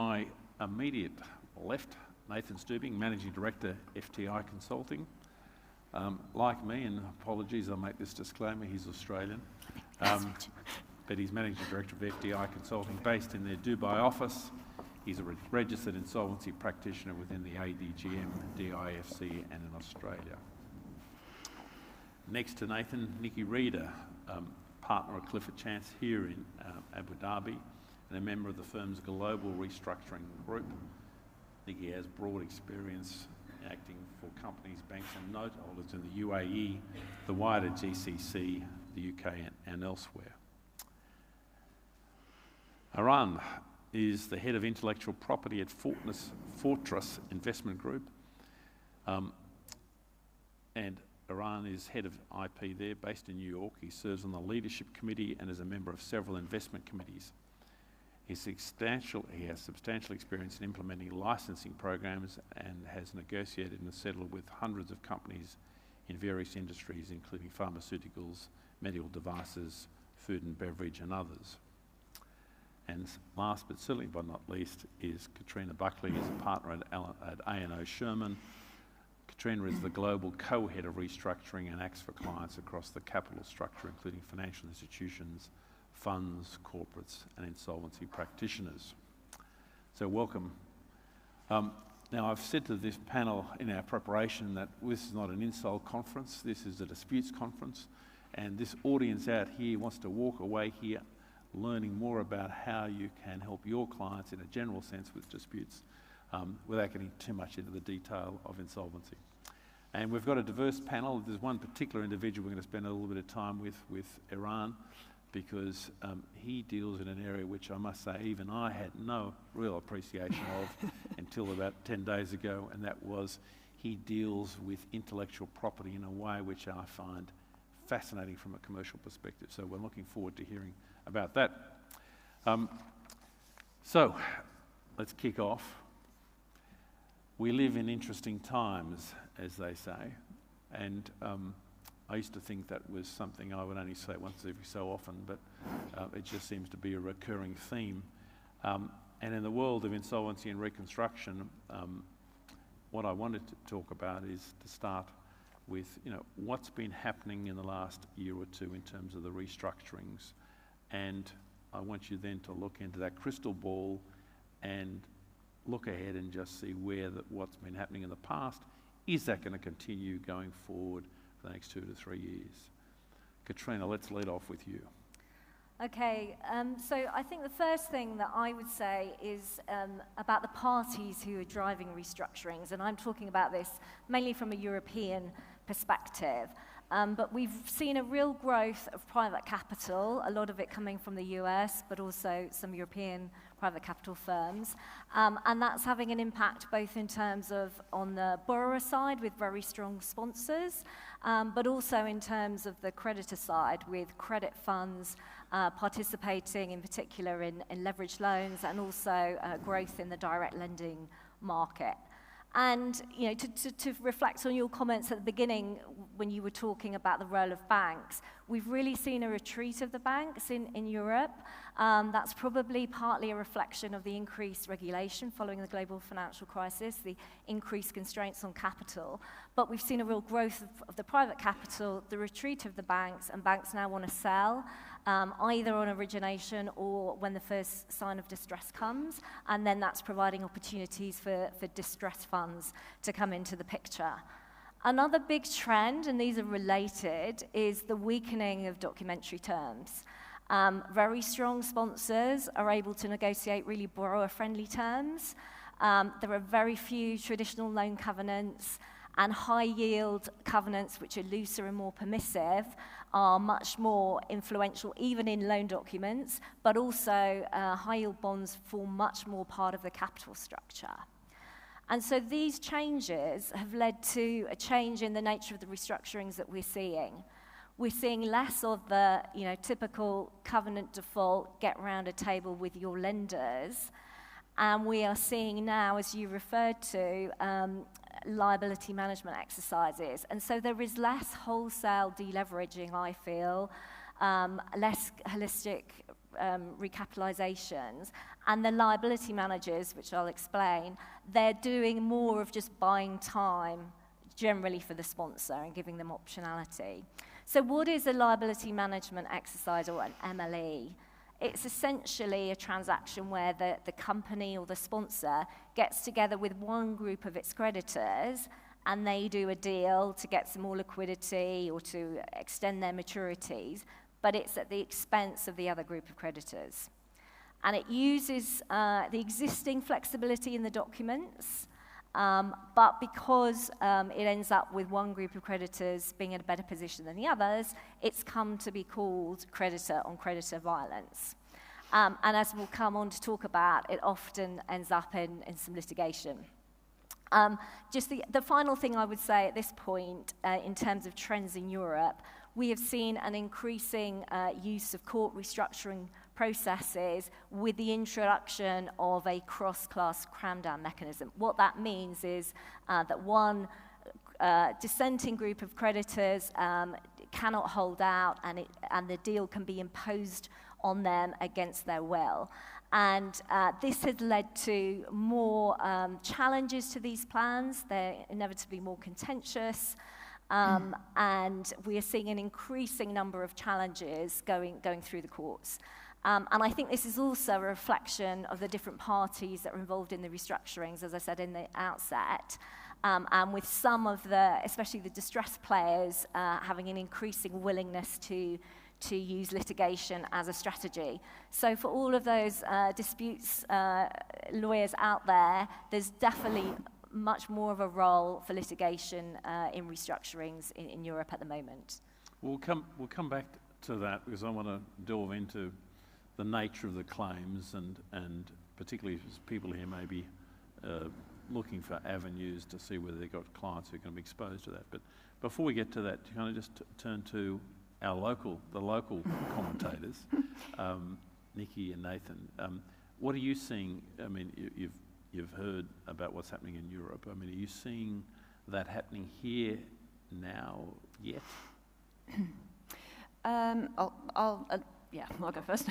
my immediate left, Nathan Stubing, Managing Director, FTI Consulting. Like me, and apologies, I'll make this disclaimer, he's Australian, but he's Managing Director of FTI Consulting, based in their Dubai office. He's a registered insolvency practitioner within the ADGM, DIFC, and in Australia. Next to Nathan, Nikki Reeder, partner at Clifford Chance here in Abu Dhabi, and a member of the firm's global restructuring group. Nikki has broad experience acting for companies, banks and note holders in the UAE, the wider GCC, the UK and elsewhere. Aran is the head of intellectual property at Fortress Investment Group, and Aran is head of IP there, based in New York. He serves on the leadership committee and is a member of several investment committees. He has substantial experience in implementing licensing programs and has negotiated and settled with hundreds of companies in various industries, including pharmaceuticals, medical devices, food and beverage, and others. And last but certainly but not least is Katrina Buckley, who's a partner at A&O Sherman. Katrina is the global co-head of restructuring and acts for clients across the capital structure, including financial institutions, funds, corporates, and insolvency practitioners. So welcome. Now, I've said to this panel in our preparation that this is not an insult conference, this is a disputes conference, and this audience out here wants to walk away here learning more about how you can help your clients in a general sense with disputes without getting too much into the detail of insolvency. And we've got a diverse panel. There's one particular individual we're going to spend a little bit of time with Iran, because he deals in an area which I must say even I had no real appreciation of until about 10 days ago, and that was he deals with intellectual property in a way which I find fascinating from a commercial perspective. So we're looking forward to hearing about that. So let's kick off. We live in interesting times, as they say, and I used to think that was something I would only say once every so often, but it just seems to be a recurring theme. And in the world of insolvency and reconstruction, what I wanted to talk about is to start with, what's been happening in the last year or two in terms of the restructurings. And I want you then to look into that crystal ball and look ahead and just see what's been happening in the past. Is that going to continue going forward for the next 2 to 3 years? Katrina, let's lead off with you. Okay, so I think the first thing that I would say is about the parties who are driving restructurings, and I'm talking about this mainly from a European perspective. But we've seen a real growth of private capital, a lot of it coming from the US, but also some European private capital firms. And that's having an impact both in terms of on the borrower side with very strong sponsors, but also in terms of the creditor side with credit funds participating in particular in leveraged loans, and also growth in the direct lending market. And to reflect on your comments at the beginning when you were talking about the role of banks, we've really seen a retreat of the banks in Europe. That's probably partly a reflection of the increased regulation following the global financial crisis, the increased constraints on capital. But we've seen a real growth of the private capital, the retreat of the banks, and banks now want to sell, either on origination or when the first sign of distress comes, and then that's providing opportunities for distressed funds to come into the picture. Another big trend, and these are related, is the weakening of documentary terms. Very strong sponsors are able to negotiate really borrower-friendly terms. There are very few traditional loan covenants, and high-yield covenants, which are looser and more permissive, are much more influential, even in loan documents, but also high-yield bonds form much more part of the capital structure. And so these changes have led to a change in the nature of the restructurings that we're seeing. We're seeing less of the typical covenant default, get round a table with your lenders, and we are seeing now, as you referred to, liability management exercises. And so there is less wholesale deleveraging, I feel, less holistic recapitalizations, and the liability managers, which I'll explain, they're doing more of just buying time generally for the sponsor and giving them optionality. So what is a liability management exercise, or an MLE? It's essentially a transaction where the company or the sponsor gets together with one group of its creditors and they do a deal to get some more liquidity or to extend their maturities, but it's at the expense of the other group of creditors. And it uses the existing flexibility in the documents, but because it ends up with one group of creditors being in a better position than the others, it's come to be called creditor-on-creditor violence. And as we'll come on to talk about, it often ends up in some litigation. Just the final thing I would say at this point, in terms of trends in Europe, we have seen an increasing use of court restructuring processes with the introduction of a cross-class cram-down mechanism. What that means is that one dissenting group of creditors cannot hold out, and the deal can be imposed on them against their will. And this has led to more challenges to these plans. They're inevitably more contentious. And we are seeing an increasing number of challenges going through the courts. And I think this is also a reflection of the different parties that are involved in the restructurings, as I said in the outset, and with some of especially the distressed players, having an increasing willingness to use litigation as a strategy. So for all of those disputes lawyers out there, there's definitely much more of a role for litigation in restructurings in Europe at the moment. We'll come back to that, because I want to delve into the nature of the claims, and particularly as people here may be looking for avenues to see whether they've got clients who are going to be exposed to that. But before we get to that, can I just turn to the local commentators, Nikki and Nathan. What are you seeing? I mean, you've heard about what's happening in Europe. I mean, are you seeing that happening here now yet? I'll go first.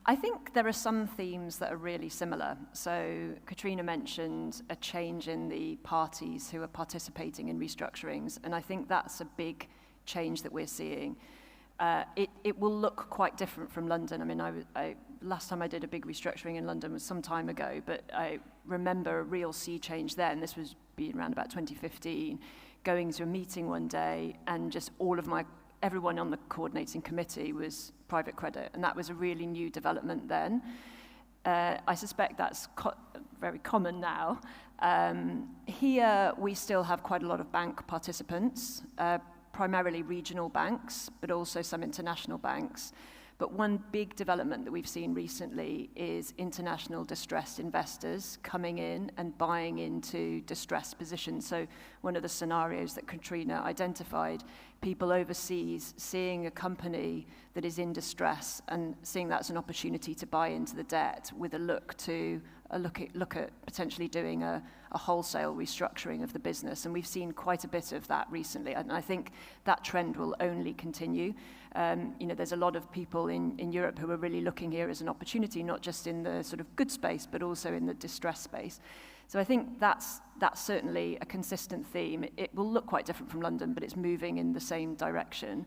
I think there are some themes that are really similar. So Katrina mentioned a change in the parties who are participating in restructurings, and I think that's a big change that we're seeing. It will look quite different from London. I mean, last time I did a big restructuring in London was some time ago, but I remember a real sea change then. This was around about 2015, going to a meeting one day, and just everyone on the coordinating committee was private credit, and that was a really new development then. I suspect that's very common now. Here, we still have quite a lot of bank participants, primarily regional banks, but also some international banks. But one big development that we've seen recently is international distressed investors coming in and buying into distressed positions. So one of the scenarios that Katrina identified, people overseas seeing a company that is in distress and seeing that as an opportunity to buy into the debt with a look at potentially doing a wholesale restructuring of the business. And we've seen quite a bit of that recently, and I think that trend will only continue. There's a lot of people in Europe who are really looking here as an opportunity, not just in the sort of good space, but also in the distress space. So I think that's certainly a consistent theme. It will look quite different from London, but it's moving in the same direction.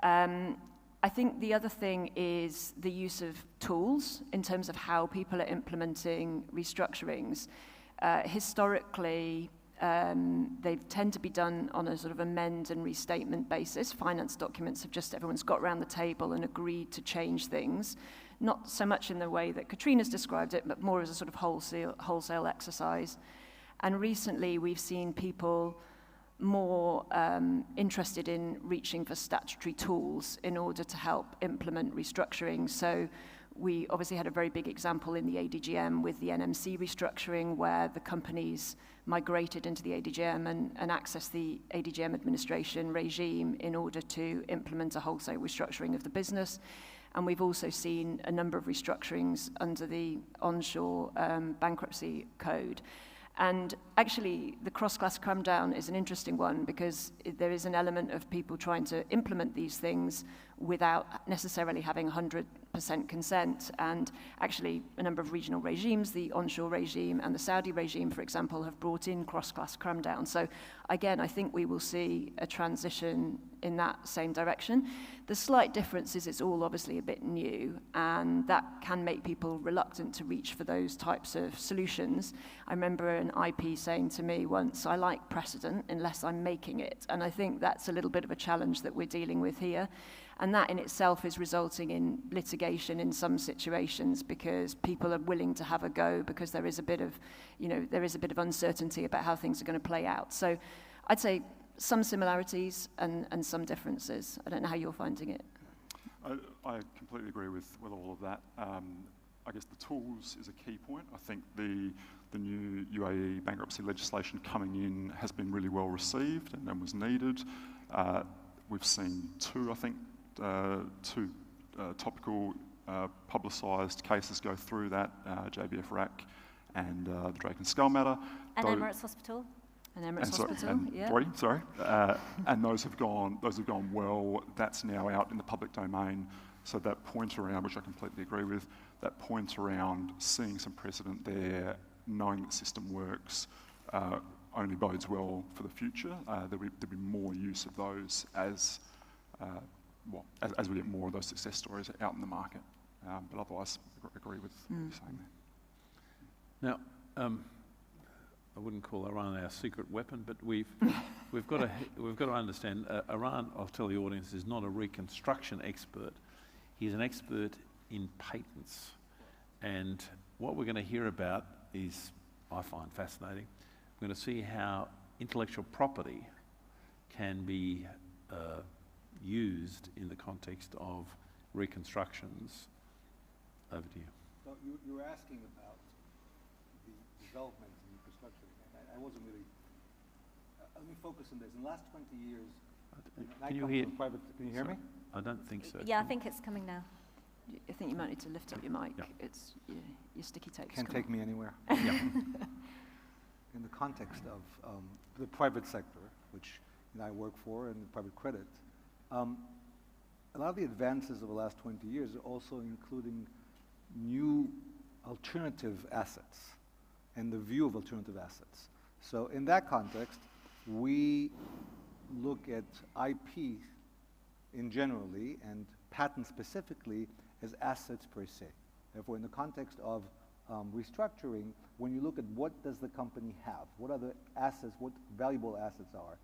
I think the other thing is the use of tools in terms of how people are implementing restructurings. Historically, they tend to be done on a sort of amend and restatement basis. Finance documents have everyone's got around the table and agreed to change things. Not so much in the way that Katrina's described it, but more as a sort of wholesale exercise. And recently we've seen people more interested in reaching for statutory tools in order to help implement restructuring. So we obviously had a very big example in the ADGM with the NMC restructuring, where the companies migrated into the ADGM and accessed the ADGM administration regime in order to implement a wholesale restructuring of the business. And we've also seen a number of restructurings under the onshore bankruptcy code. And actually, the cross-class cram-down is an interesting one because there is an element of people trying to implement these things without necessarily having 100% consent. And actually, a number of regional regimes, the onshore regime and the Saudi regime, for example, have brought in cross-class cram-down. So again, I think we will see a transition in that same direction. The slight difference is it's all obviously a bit new, and that can make people reluctant to reach for those types of solutions. I remember an IP saying to me once, I like precedent unless I'm making it. And I think that's a little bit of a challenge that we're dealing with here. And that in itself is resulting in litigation in some situations because people are willing to have a go because there is a bit of, there is a bit of uncertainty about how things are going to play out. So I'd say some similarities and some differences. I don't know how you're finding it. I completely agree with all of that. I guess the tools is a key point. I think the new UAE bankruptcy legislation coming in has been really well received and was needed. We've seen two topical publicised cases go through that, JBF RAC and the Drake and Skull matter. And Emirates Hospital. And Emirates Hospital, and those have gone well. That's now out in the public domain. So that point around, which I completely agree with, that point around seeing some precedent there, knowing that the system works, only bodes well for the future. There'll be more use of those as we get more of those success stories out in the market. But otherwise, I agree with what you're saying there. Now, I wouldn't call Iran our secret weapon, but we've got to understand Iran. I'll tell the audience, is not a reconstruction expert. He's an expert in patents, and what we're going to hear about is, I find fascinating. We're going to see how intellectual property can be used in the context of reconstructions. Over to you. So you were asking about the development in reconstruction. I wasn't really. Let me focus on this. In the last 20 years, can you hear? Can you hear me? I don't think so. Yeah, I think it's coming now. I think you might need to lift up your mic. Yeah. It's your sticky tapes. Can't take me anywhere. Yeah. In the context of the private sector, which I work for, and private credit, a lot of the advances of the last 20 years are also including new alternative assets and the view of alternative assets. So in that context, we look at IP in generally and patents specifically as assets per se. Therefore, in the context of restructuring, when you look at what does the company have, what are the assets, what valuable assets are,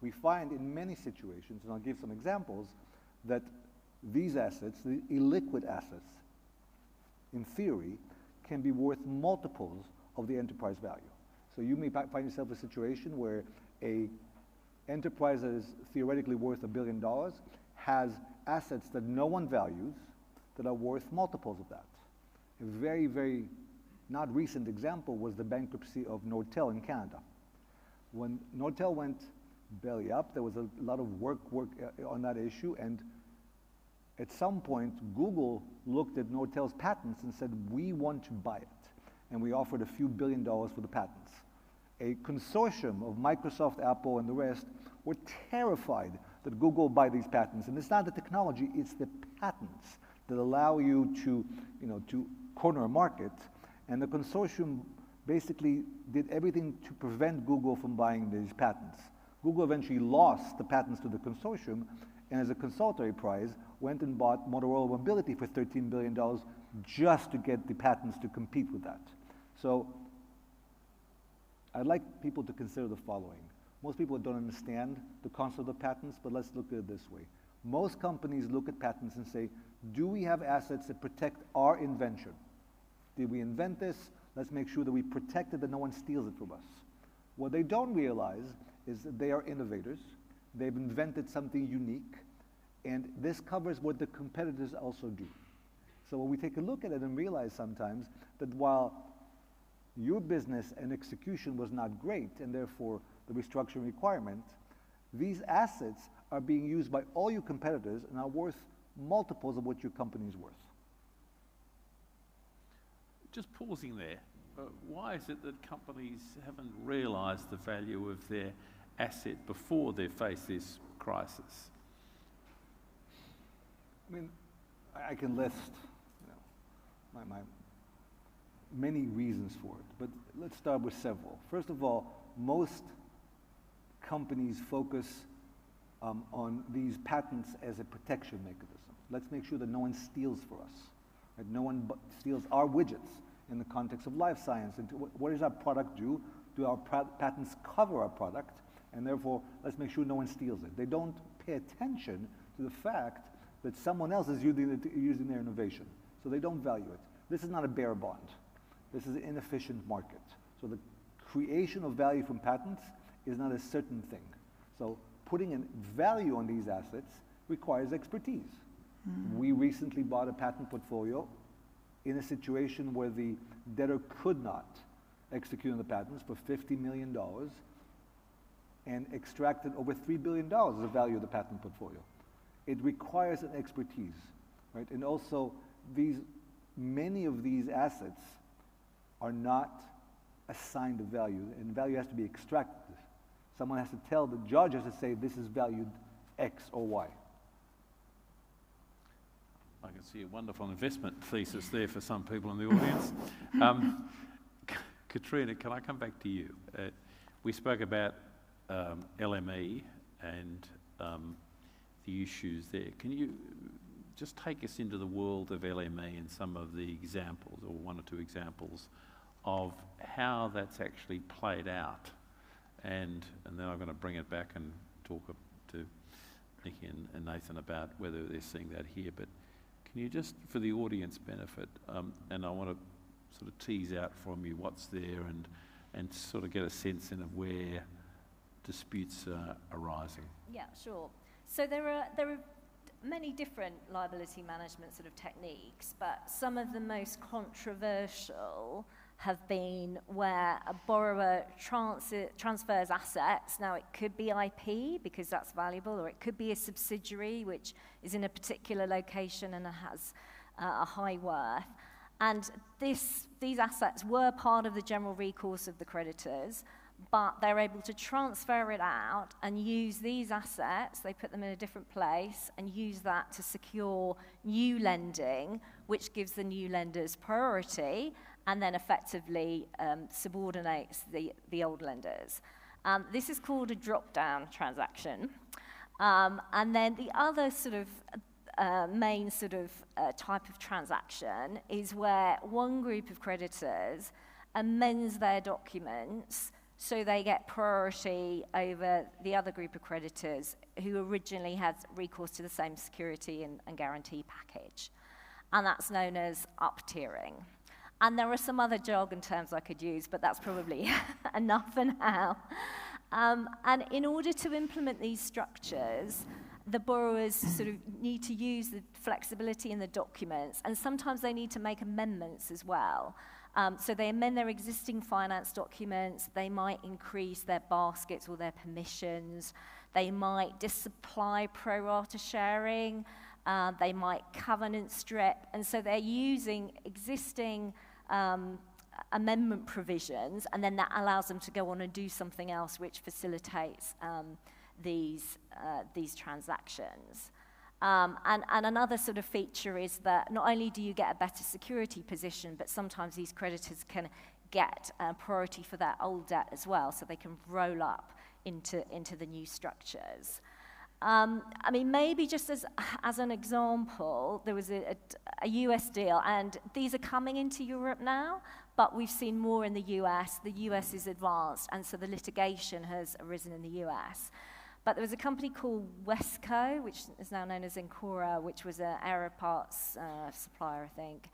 we find in many situations, and I'll give some examples, that these assets, the illiquid assets, in theory, can be worth multiples of the enterprise value. So you may find yourself in a situation where a enterprise that is theoretically worth $1 billion has assets that no one values that are worth multiples of that. A very, very not recent example was the bankruptcy of Nortel in Canada. When Nortel went belly up, there was a lot of work on that issue, and at some point, Google looked at Nortel's patents and said, we want to buy it. And we offered a few $1 billion for the patents. A consortium of Microsoft, Apple, and the rest were terrified that Google would buy these patents. And it's not the technology, it's the patents that allow you to corner a market. And the consortium basically did everything to prevent Google from buying these patents. Google eventually lost the patents to the consortium, and as a consultancy prize, went and bought Motorola Mobility for $13 billion just to get the patents to compete with that. So I'd like people to consider the following. Most people don't understand the concept of patents, but let's look at it this way. Most companies look at patents and say, do we have assets that protect our invention? Did we invent this? Let's make sure that we protect it, that no one steals it from us. What they don't realize is that they are innovators. They've invented something unique, and this covers what the competitors also do. So when we take a look at it and realize sometimes that while your business and execution was not great, and therefore the restructuring requirement, these assets are being used by all your competitors and are worth multiples of what your company is worth. Just pausing there, why is it that companies haven't realised the value of their asset before they face this crisis? I mean, I can list my many reasons for it, but let's start with several. First of all, most companies focus on these patents as a protection mechanism. Let's make sure that no one steals for us, right? No one steals our widgets in the context of life science. And what does our product do? Do our patents cover our product? And therefore, let's make sure no one steals it. They don't pay attention to the fact that someone else is using their innovation. So they don't value it. This is not a bear bond. This is an inefficient market. So the creation of value from patents is not a certain thing. So putting a value on these assets requires expertise. We recently bought a patent portfolio in a situation where the debtor could not execute on the patents for $50 million and extracted over $3 billion of the value of the patent portfolio. It requires an expertise, right? And also, many of these assets are not assigned a value, and value has to be extracted. Someone has to tell, the judge has to say, this is valued X or Y. I can see a wonderful investment thesis there for some people in the audience. Katrina, can I come back to you? We spoke about LME and the issues there. Can you just take us into the world of LME and some of the examples, or one or two examples, of how that's actually played out? And then I'm going to bring it back and talk to Nikki and Nathan about whether they're seeing that here. But can you just, for the audience benefit, and I want to sort of tease out from you what's there and sort of get a sense of where disputes are arising. Yeah, sure. So there are many different liability management sort of techniques, but some of the most controversial have been where a borrower transfers assets. Now, it could be IP, because that's valuable, or it could be a subsidiary, which is in a particular location and has a high worth. And these assets were part of the general recourse of the creditors, but they're able to transfer it out and use these assets, they put them in a different place, and use that to secure new lending, which gives the new lenders priority, and then effectively subordinates the old lenders. This is called a drop-down transaction. And then the other sort of main sort of type of transaction is where one group of creditors amends their documents so they get priority over the other group of creditors who originally had recourse to the same security and guarantee package. And that's known as up-tiering. And there are some other jargon terms I could use, but that's probably enough for now. And in order to implement these structures, the borrowers sort of need to use the flexibility in the documents, and sometimes they need to make amendments as well. So they amend their existing finance documents, they might increase their baskets or their permissions, they might disapply pro rata sharing, they might covenant strip, and so they're using existing amendment provisions, and then that allows them to go on and do something else which facilitates these transactions. And another sort of feature is that not only do you get a better security position, but sometimes these creditors can get priority for their old debt as well, so they can roll up into the new structures. I mean, maybe just as an example, there was a US deal, and these are coming into Europe now, but we've seen more in the US. The US is advanced, and so the litigation has arisen in the US. But there was a company called Wesco, which is now known as Encora, which was an aero parts supplier, I think.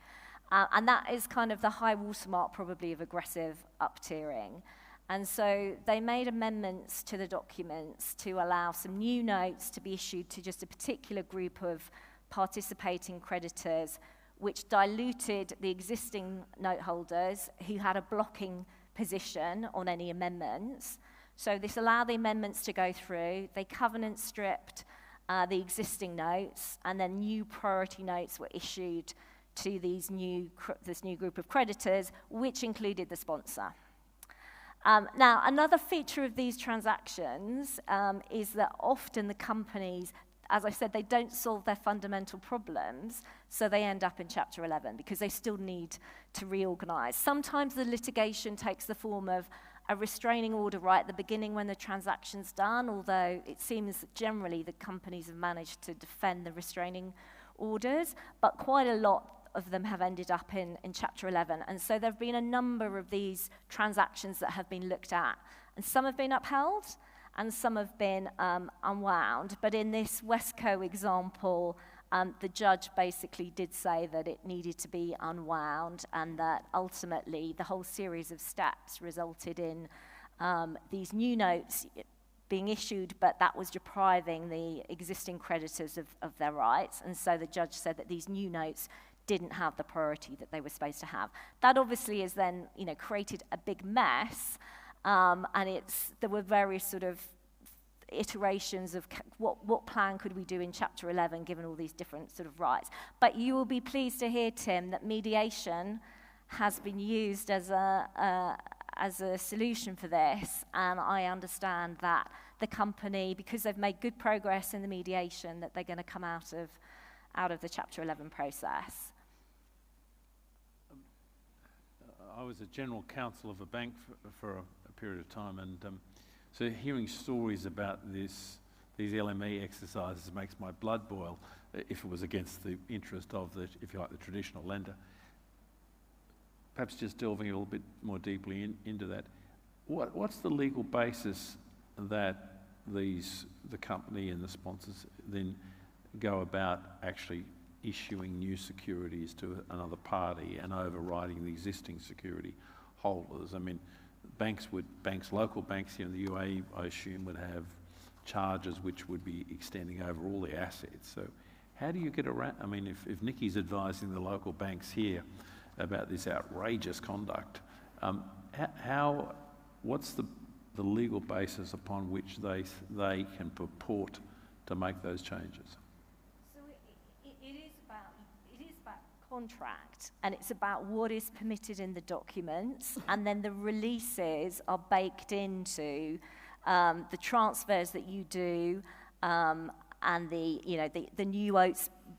And that is kind of the high watermark, probably, of aggressive up-tiering. And so they made amendments to the documents to allow some new notes to be issued to just a particular group of participating creditors, which diluted the existing note holders who had a blocking position on any amendments. So this allowed the amendments to go through. They covenant stripped the existing notes, and then new priority notes were issued to this new group of creditors, which included the sponsor. Now, another feature of these transactions is that often the companies, as I said, they don't solve their fundamental problems, so they end up in Chapter 11 because they still need to reorganize. Sometimes the litigation takes the form of a restraining order right at the beginning when the transaction's done, although it seems that generally the companies have managed to defend the restraining orders, but quite a lot of them have ended up in Chapter 11. And so there have been a number of these transactions that have been looked at. And some have been upheld, and some have been unwound. But in this Westco example, the judge basically did say that it needed to be unwound, and that ultimately the whole series of steps resulted in these new notes being issued, but that was depriving the existing creditors of their rights. And so the judge said that these new notes didn't have the priority that they were supposed to have. That obviously has then, created a big mess, and there were various sort of iterations of what plan could we do in Chapter 11 given all these different sort of rights. But you will be pleased to hear, Tim, that mediation has been used as a solution for this, and I understand that the company, because they've made good progress in the mediation, that they're going to come out of the Chapter 11 process. I was a general counsel of a bank for a period of time, and so hearing stories about these LME exercises makes my blood boil if it was against the interest of the, if you like, the traditional lender. Perhaps just delving a little bit more deeply into that, what's the legal basis that the company and the sponsors then go about actually issuing new securities to another party and overriding the existing security holders? I mean, local banks here in the UAE, I assume, would have charges which would be extending over all the assets. So how do you get around? I mean, if Nikki's advising the local banks here about this outrageous conduct, what's the legal basis upon which they can purport to make those changes? It is about contract, and it's about what is permitted in the documents, and then the releases are baked into the transfers that you do, and the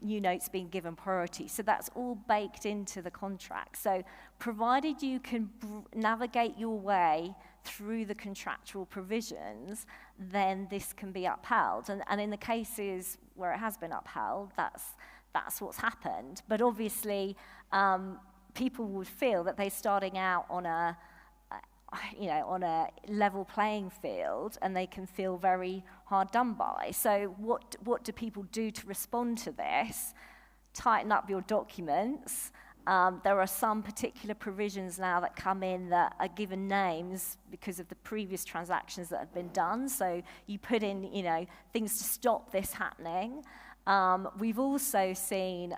new notes being given priority. So that's all baked into the contract. So provided you can navigate your way through the contractual provisions, then this can be upheld. And in the cases where it has been upheld, that's what's happened. But obviously, people would feel that they're starting out on a level playing field, and they can feel very hard done by. So what do people do to respond to this? Tighten up your documents. There are some particular provisions now that come in that are given names because of the previous transactions that have been done. So you put in, things to stop this happening. We've also seen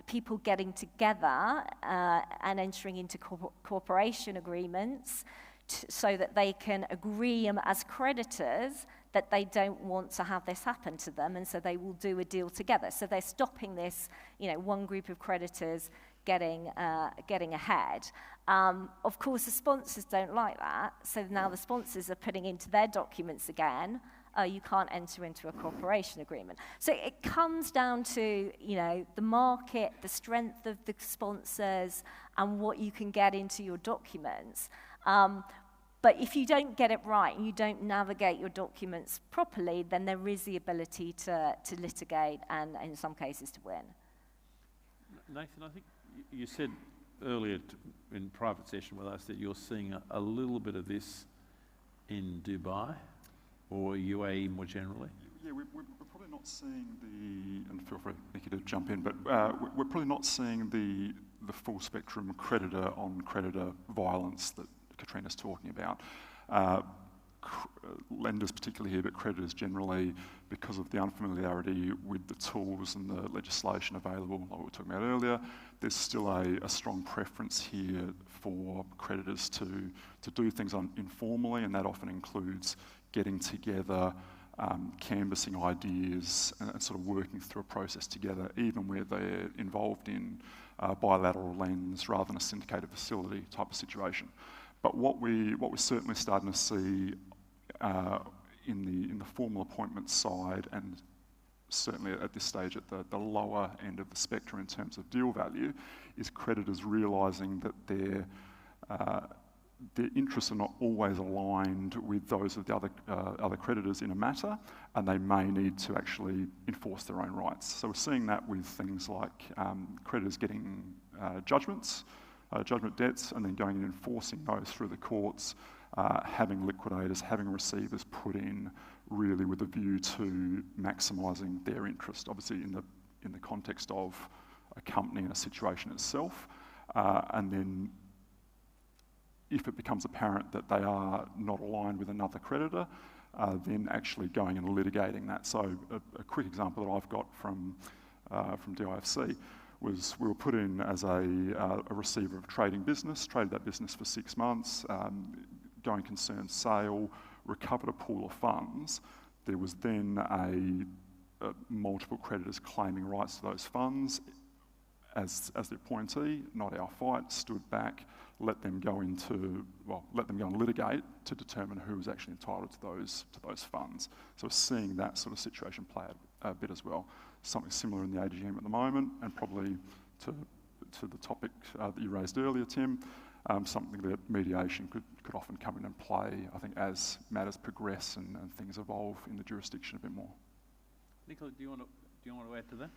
people getting together and entering into cooperation agreements so that they can agree as creditors that they don't want to have this happen to them, and so they will do a deal together. So they're stopping this, one group of creditors getting ahead. Of course, the sponsors don't like that, so now the sponsors are putting into their documents again, you can't enter into a cooperation agreement. So it comes down to, the market, the strength of the sponsors, and what you can get into your documents. But if you don't get it right and you don't navigate your documents properly, then there is the ability to litigate and, in some cases, to win. Nathan, I think you said earlier in private session with us that you're seeing a little bit of this in Dubai or UAE more generally. Yeah, we're probably not seeing and feel free, Nikki, to jump in, but we're probably not seeing the full spectrum creditor-on-creditor violence that Katrina's talking about. Lenders particularly here, but creditors generally, because of the unfamiliarity with the tools and the legislation available, like we were talking about earlier, there's still a strong preference here for creditors to do things informally, and that often includes getting together canvassing ideas and sort of working through a process together, even where they're involved in bilateral lens rather than a syndicated facility type of situation. But what we're certainly starting to see in the formal appointment side, and certainly at this stage at the lower end of the spectrum in terms of deal value, is creditors realising that their interests are not always aligned with those of the other creditors in a matter, and they may need to actually enforce their own rights. So we're seeing that with things like creditors getting judgment debts, and then going and enforcing those through the courts, having liquidators, having receivers put in, really with a view to maximising their interest, obviously in the context of a company and a situation itself, and then if it becomes apparent that they are not aligned with another creditor, then actually going and litigating that. So a quick example that I've got from DIFC was we were put in as a receiver of a trading business, traded that business for 6 months, going concern sale, recovered a pool of funds. There was then a multiple creditors claiming rights to those funds. As the appointee, not our fight, stood back, let them go and litigate to determine who was actually entitled to those funds. So we're seeing that sort of situation play a bit as well. Something similar in the AGM at the moment, and probably to the topic that you raised earlier, Tim, something that mediation could often come in and play, I think, as matters progress and things evolve in the jurisdiction a bit more. Nicola, do you want to add to that?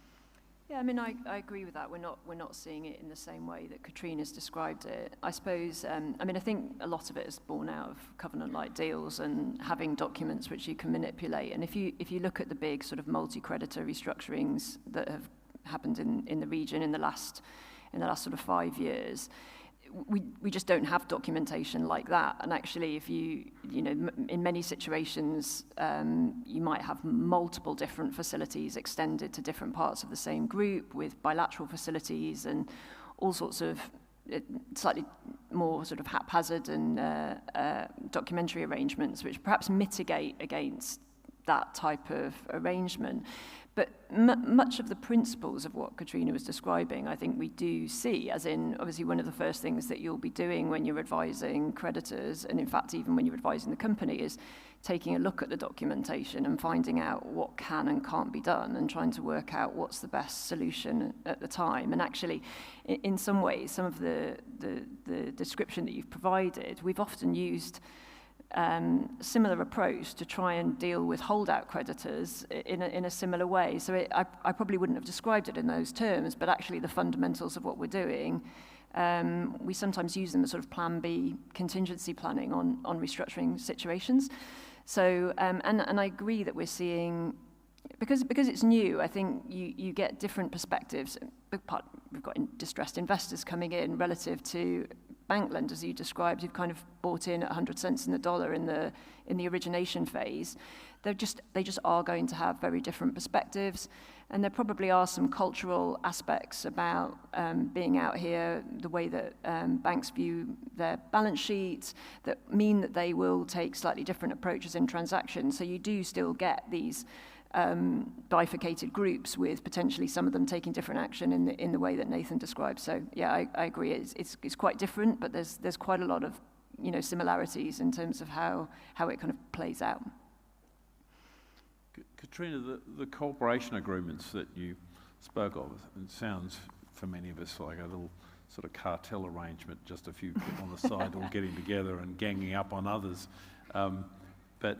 Yeah, I mean, I agree with that. We're not seeing it in the same way that Katrina's described it. I suppose, I think a lot of it is born out of covenant-like deals and having documents which you can manipulate. And if you look at the big sort of multi-creditor restructurings that have happened in the region in the last sort of 5 years, we just don't have documentation like that. And actually, if you know, in many situations, you might have multiple different facilities extended to different parts of the same group with bilateral facilities and all sorts of slightly more sort of haphazard and documentary arrangements, which perhaps mitigate against that type of arrangement. But much of the principles of what Katrina was describing, I think we do see, as in, obviously, one of the first things that you'll be doing when you're advising creditors, and in fact, even when you're advising the company, is taking a look at the documentation and finding out what can and can't be done and trying to work out what's the best solution at the time. And actually, in some ways, some of the description that you've provided, we've often used similar approach to try and deal with holdout creditors in a similar way. So I probably wouldn't have described it in those terms, but actually the fundamentals of what we're doing, we sometimes use them as sort of plan B contingency planning on restructuring situations. So, and I agree that we're seeing, because it's new, I think you get different perspectives. Big part, we've got distressed investors coming in relative to bank lenders you described, who've kind of bought in at 100 cents in the dollar in the origination phase. They just are going to have very different perspectives, and there probably are some cultural aspects about being out here, the way that banks view their balance sheets, that mean that they will take slightly different approaches in transactions. So you do still get these bifurcated groups with potentially some of them taking different action in the way that Nathan described. So yeah, I agree. It's quite different, but there's quite a lot of similarities in terms of how it kind of plays out. Katrina, the cooperation agreements that you spoke of, it sounds for many of us like a little sort of cartel arrangement, just a few people on the side all getting together and ganging up on others. But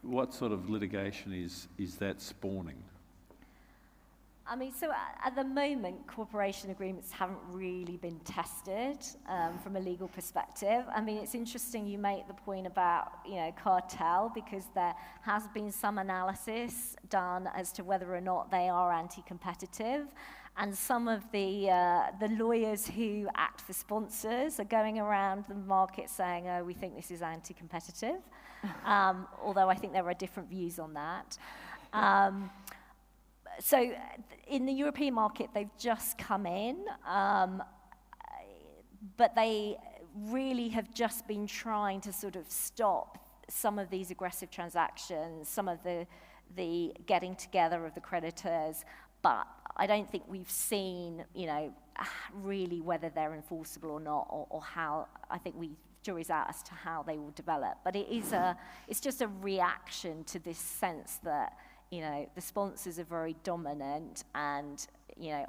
what sort of litigation is that spawning? I mean, so at the moment, cooperation agreements haven't really been tested from a legal perspective. I mean, it's interesting you make the point about, cartel, because there has been some analysis done as to whether or not they are anti-competitive. And some of the lawyers who act for sponsors are going around the market saying, oh, we think this is anti-competitive, although I think there are different views on that. So in the European market, they've just come in, but they really have just been trying to sort of stop some of these aggressive transactions, some of the getting together of the creditors, but I don't think we've seen, really whether they're enforceable or not, or how. I think jury's out as to how they will develop. But it's just a reaction to this sense that, the sponsors are very dominant, and,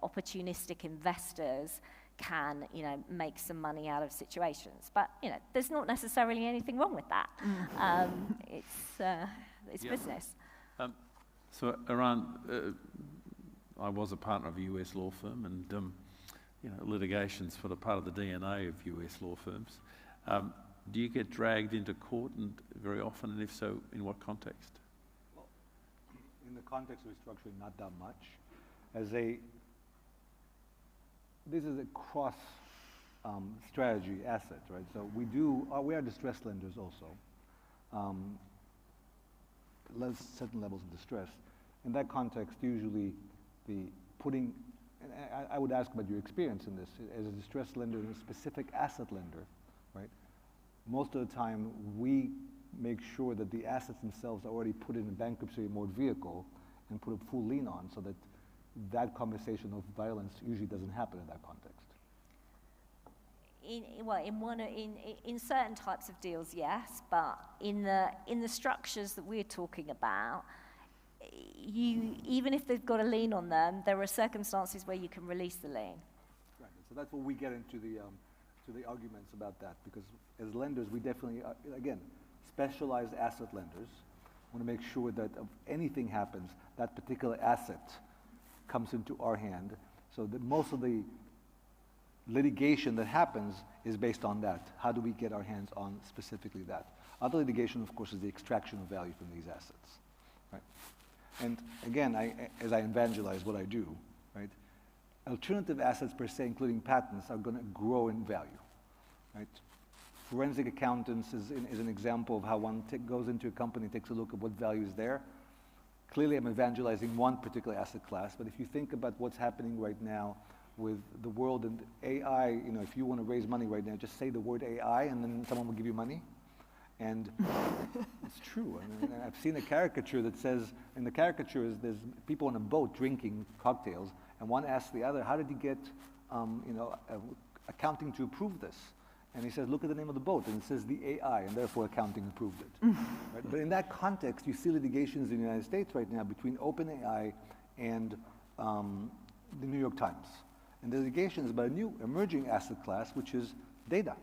opportunistic investors can, make some money out of situations. But, there's not necessarily anything wrong with that. It's business. So, Iran, I was a partner of a US law firm, and litigation's sort of part of the DNA of US law firms. Do you get dragged into court, and very often, and if so, in what context? Well, in the context of restructuring, not that much. This is a cross strategy asset, right? So we are distressed lenders also. Certain levels of distress. In that context, usually and I would ask about your experience in this. As a distressed lender and a specific asset lender, right? Most of the time, we make sure that the assets themselves are already put in a bankruptcy mode vehicle and put a full lien on, so that conversation of violence usually doesn't happen in that context. In certain types of deals, yes, but in the structures that we're talking about, even if they've got a lien on them, there are circumstances where you can release the lien. Right. So that's what we get into the arguments about that, because as lenders, we definitely are, again, specialized asset lenders. Want to make sure that if anything happens, that particular asset comes into our hand. So that most of the litigation that happens is based on that. How do we get our hands on specifically that? Other litigation, of course, is the extraction of value from these assets, right? And again, as I evangelize what I do, right? Alternative assets per se, including patents, are going to grow in value, right? Forensic accountants is an example of how one goes into a company, takes a look at what value is there. Clearly, I'm evangelizing one particular asset class, but if you think about what's happening right now with the world and AI, if you want to raise money right now, just say the word AI and then someone will give you money. And it's true. I mean, I've seen a caricature that says, in the caricature is there's people on a boat drinking cocktails, and one asks the other, how did you get accounting to approve this? And he says, look at the name of the boat, and it says the AI, and therefore accounting approved it. Right? But in that context, you see litigations in the United States right now between OpenAI and the New York Times. And the litigation is about a new emerging asset class, which is data.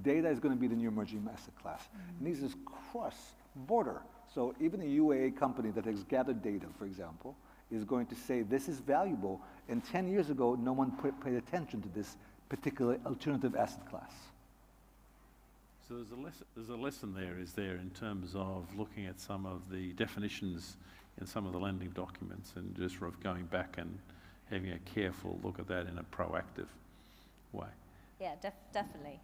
Data is going to be the new emerging asset class. And this is cross-border. So even a UAA company that has gathered data, for example, is going to say this is valuable. And 10 years ago, no one paid attention to this particular alternative asset class. So there's a lesson there, is there, in terms of looking at some of the definitions in some of the lending documents and just sort of going back and having a careful look at that in a proactive way. Yeah, definitely.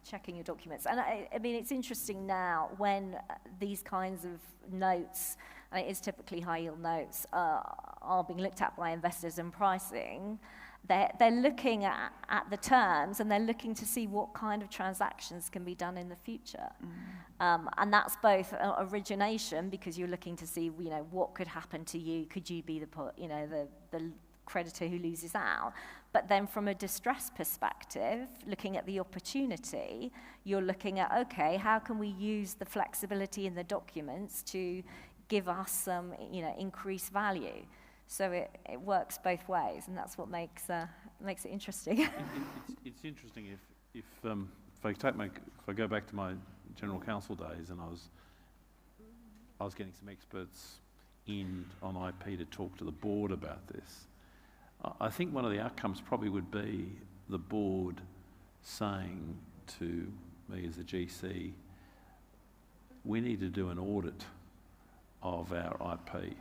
Checking your documents. And I mean, it's interesting now when these kinds of notes, and it is typically high yield notes, are being looked at by investors and pricing. They're looking at the terms, and they're looking to see what kind of transactions can be done in the future. And that's both origination, because you're looking to see, what could happen to you. Could you be the creditor who loses out? But then from a distress perspective, looking at the opportunity, you're looking at, okay, how can we use the flexibility in the documents to give us some, increased value? So it works both ways, and that's what makes it interesting. It's interesting if I go back to my general counsel days, and I was getting some experts in on IP to talk to the board about this. I think one of the outcomes probably would be the board saying to me as a GC, we need to do an audit of our IP.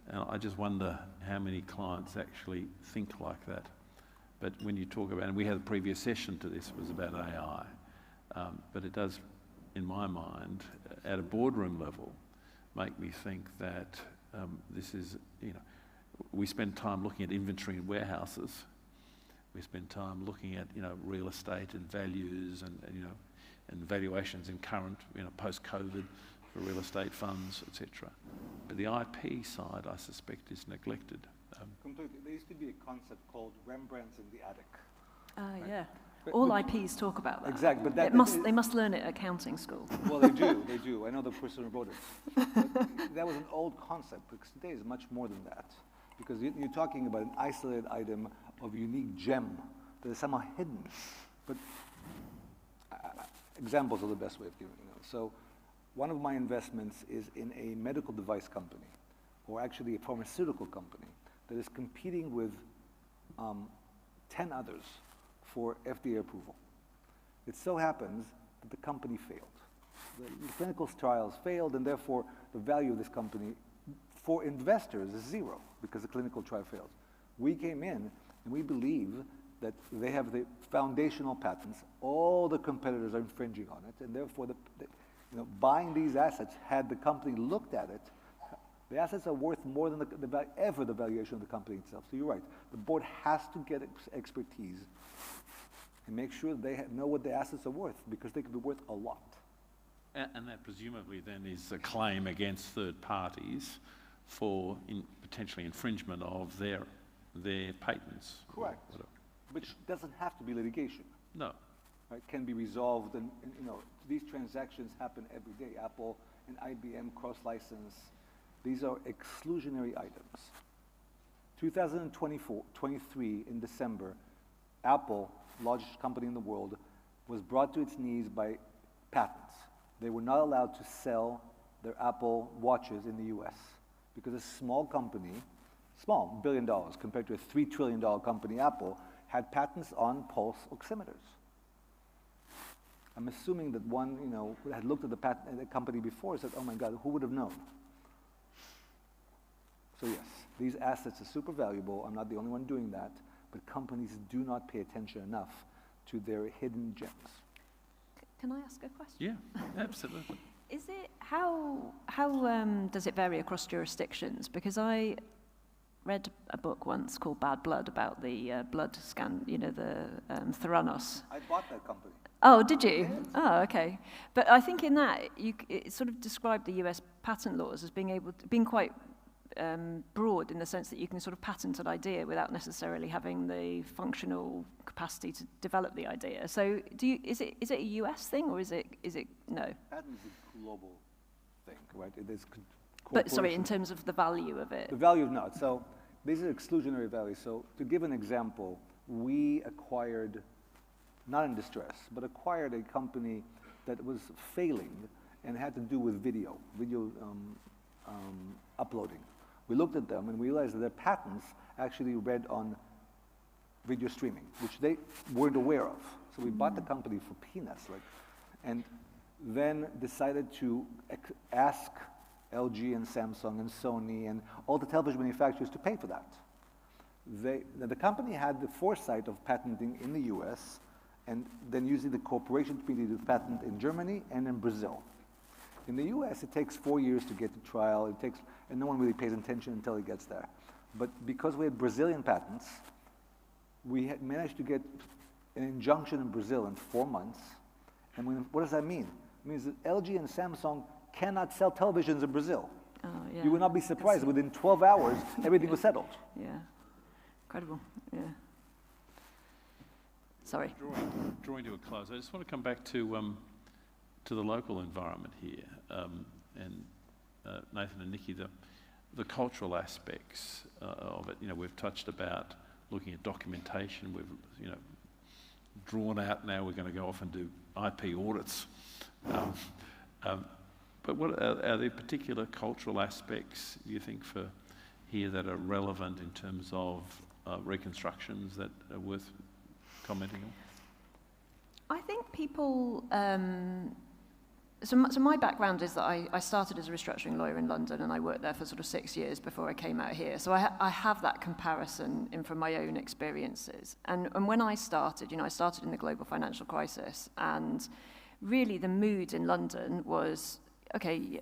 And I just wonder how many clients actually think like that. But when you talk about, and we had a previous session to this, was about AI, but it does, in my mind, at a boardroom level, make me think that this is, we spend time looking at inventory in warehouses. We spend time looking at, real estate and values and and valuations in current, post-COVID for real estate funds, etc. But the IP side, I suspect, is neglected. Completely. There used to be a concept called Rembrandt's in the attic. Right? Yeah. But All IPs talk about that. Exactly, but they must learn it at accounting school. Well, they do. I know the person who wrote it. But that was an old concept, because today is much more than that. Because you're talking about an isolated item of unique gem that is somehow hidden. But examples are the best way of giving it. So one of my investments is in a medical device company, or actually a pharmaceutical company, that is competing with 10 others for FDA approval. It so happens that the company failed. The clinical trials failed, and therefore the value of this company for investors is zero, because the clinical trial failed. We came in, and we believe that they have the foundational patents. All the competitors are infringing on it, and therefore buying these assets, had the company looked at it, the assets are worth more than the valuation of the company itself. So you're right. The board has to get expertise and make sure they know what the assets are worth, because they could be worth a lot. And that presumably then is a claim against third parties for potentially infringement of their patents. Correct. Which doesn't have to be litigation. No. Right? Can be resolved, and these transactions happen every day. Apple and IBM cross-license. These are exclusionary items. 2023, in December, Apple, largest company in the world, was brought to its knees by patents. They were not allowed to sell their Apple watches in the US because a small company, small, $1 billion, compared to a $3 trillion company, Apple, had patents on pulse oximeters. I'm assuming that one, had looked at the company before and said, oh my God, who would have known? So yes, these assets are super valuable. I'm not the only one doing that, but companies do not pay attention enough to their hidden gems. Can I ask a question? Yeah, absolutely. Is it, how does it vary across jurisdictions? Because I read a book once called Bad Blood about the blood scan, the Theranos. I bought that company. Oh, did you? Yes. Oh, okay. But I think in that, it sort of described the US patent laws as being quite broad, in the sense that you can sort of patent an idea without necessarily having the functional capacity to develop the idea. So is it a US thing, or is it no? Patent is a global thing, right? It is But sorry, in terms of the value of it. The value of not. So these are exclusionary values. So to give an example, we acquired, not in distress, but acquired a company that was failing and had to do with video uploading. We looked at them and we realized that their patents actually read on video streaming, which they weren't aware of. So we bought the company for peanuts, and then decided to ask LG and Samsung and Sony and all the television manufacturers to pay for that. The company had the foresight of patenting in the US, and then using the cooperation treaty to patent in Germany and in Brazil. In the US, it takes 4 years to get to trial. And no one really pays attention until it gets there. But because we had Brazilian patents, we had managed to get an injunction in Brazil in 4 months. And what does that mean? It means that LG and Samsung cannot sell televisions in Brazil. Oh, yeah. You will not be surprised. Within 12 hours, everything was settled. Yeah. Incredible. Yeah. Sorry. Drawing to a close, I just want to come back to the local environment here, and Nathan and Nikki, the cultural aspects of it. We've touched about looking at documentation. We've drawn out. Now we're going to go off and do IP audits. But what are there particular cultural aspects you think for here that are relevant in terms of reconstructions that are worth commenting on? I think people. So my background is that I started as a restructuring lawyer in London, and I worked there for sort of 6 years before I came out here. So I have that comparison from my own experiences. And when I started, I started in the global financial crisis, and really the mood in London was, okay,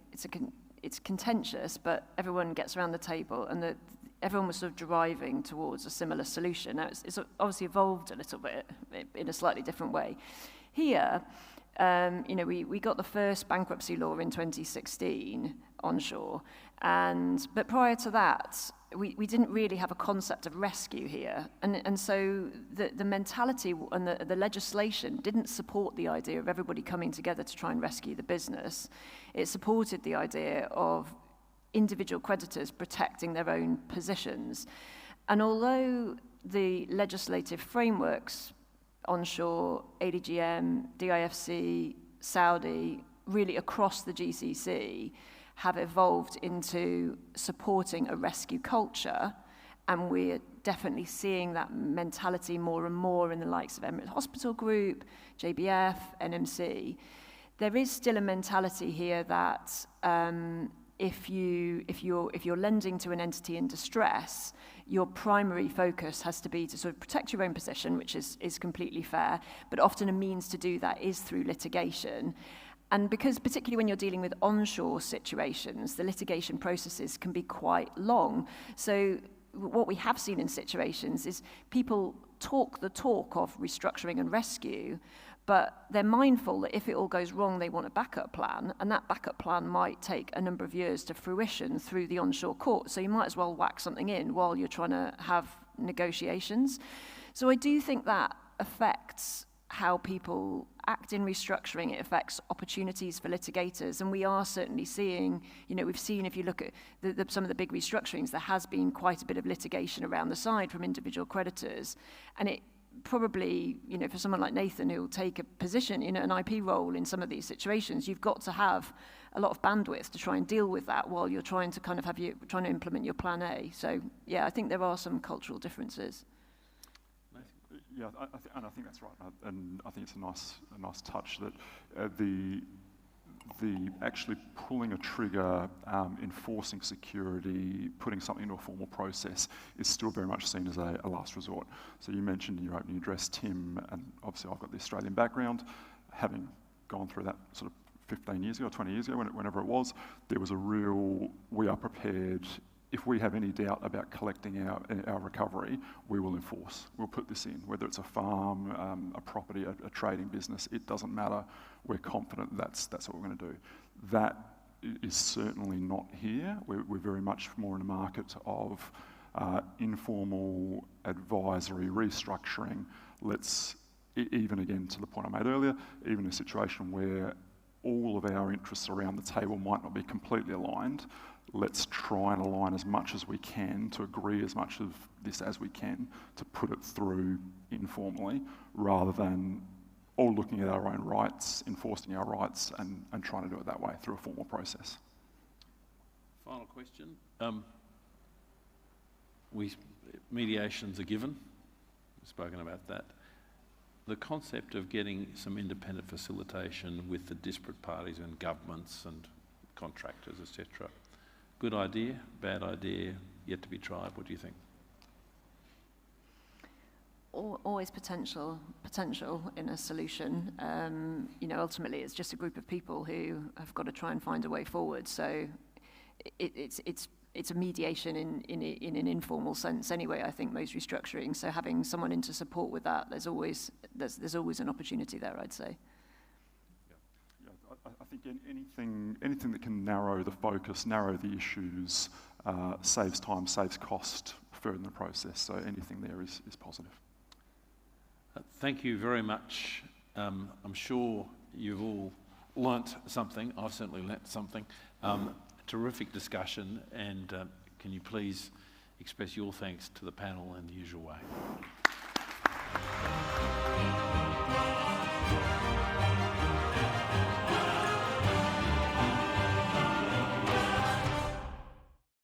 it's contentious, but everyone gets around the table, and everyone was sort of driving towards a similar solution. Now it's obviously evolved a little bit in a slightly different way. Here, We got the first bankruptcy law in 2016 onshore, but prior to that, we didn't really have a concept of rescue here. And so the mentality and the legislation didn't support the idea of everybody coming together to try and rescue the business. It supported the idea of individual creditors protecting their own positions. And although the legislative frameworks onshore, ADGM, DIFC, Saudi, really across the GCC, have evolved into supporting a rescue culture, and we're definitely seeing that mentality more and more in the likes of Emirates Hospital Group, JBF, NMC. There is still a mentality here that if you're lending to an entity in distress, your primary focus has to be to sort of protect your own position, which is completely fair, but often a means to do that is through litigation. And because particularly when you're dealing with onshore situations, the litigation processes can be quite long. So what we have seen in situations is people talk the talk of restructuring and rescue, but they're mindful that if it all goes wrong, they want a backup plan, and that backup plan might take a number of years to fruition through the onshore court. So you might as well whack something in while you're trying to have negotiations. So I do think that affects how people act in restructuring. It affects opportunities for litigators, and we are certainly seeing, we've seen, if you look at some of the big restructurings, there has been quite a bit of litigation around the side from individual creditors, and it probably, for someone like Nathan who will take a position in an IP role in some of these situations, you've got to have a lot of bandwidth to try and deal with that while you're trying to trying to implement your plan A. So yeah, I think there are some cultural differences. Yeah, I think that's right, and I think it's a nice touch that the actually pulling a trigger, enforcing security, putting something into a formal process is still very much seen as a last resort. So you mentioned in your opening address, Tim, and obviously I've got the Australian background, having gone through that sort of 15 years ago, 20 years ago, whenever it was, there was a real, we are prepared. If we have any doubt about collecting our recovery, we will enforce. We'll put this in, whether it's a farm, a property, a trading business, it doesn't matter. We're confident that's what we're going to do. That is certainly not here. We're very much more in a market of informal advisory, restructuring. Even again, to the point I made earlier, even a situation where all of our interests around the table might not be completely aligned, let's try and align as much as we can to agree as much of this as we can to put it through informally, rather than all looking at our own rights, enforcing our rights, and trying to do it that way through a formal process. Final question. Mediation's a given. We've spoken about that. The concept of getting some independent facilitation with the disparate parties and governments and contractors, etc. Good idea, bad idea, yet to be tried. What do you think? Always potential in a solution. Ultimately, it's just a group of people who have got to try and find a way forward. So it's a mediation in an informal sense anyway. I think most restructuring. So having someone in to support with that, there's always an opportunity there, I'd say. I think anything that can narrow the focus, narrow the issues, saves time, saves cost further in the process. So anything there is positive. Thank you very much. I'm sure you've all learnt something. I've certainly learnt something. Terrific discussion, and can you please express your thanks to the panel in the usual way.